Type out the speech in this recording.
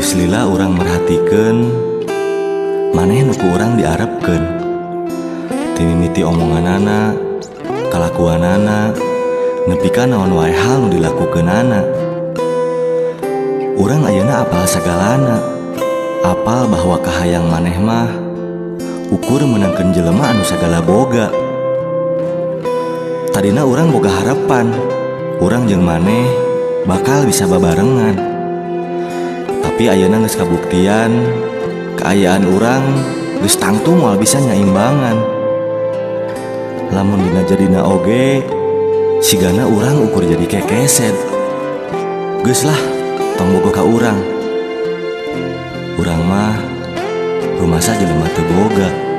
Geus lila urang merhatikeun maneh nu ku urang diarepkeun. Timimiti omonganana, kalakuanana, nepi ka naon wae hal nu dilakukeunana. Urang ayeuna apal sagalana, apal bahwa kahayang maneh mah ukur menangkeun jelema anu sagala boga. Tadina urang boga harapan, urang jeung maneh bakal bisa babarengan. Tapi ayeuna geus kabuktian, kaayaan urang geus tangtu moal bisa nyaimbangan. Lamun dina jadina oge, sigana urang ukur jadi kekeset. Geus lah, tong boga ka urang. Urang mah rumasa jelema teu boga.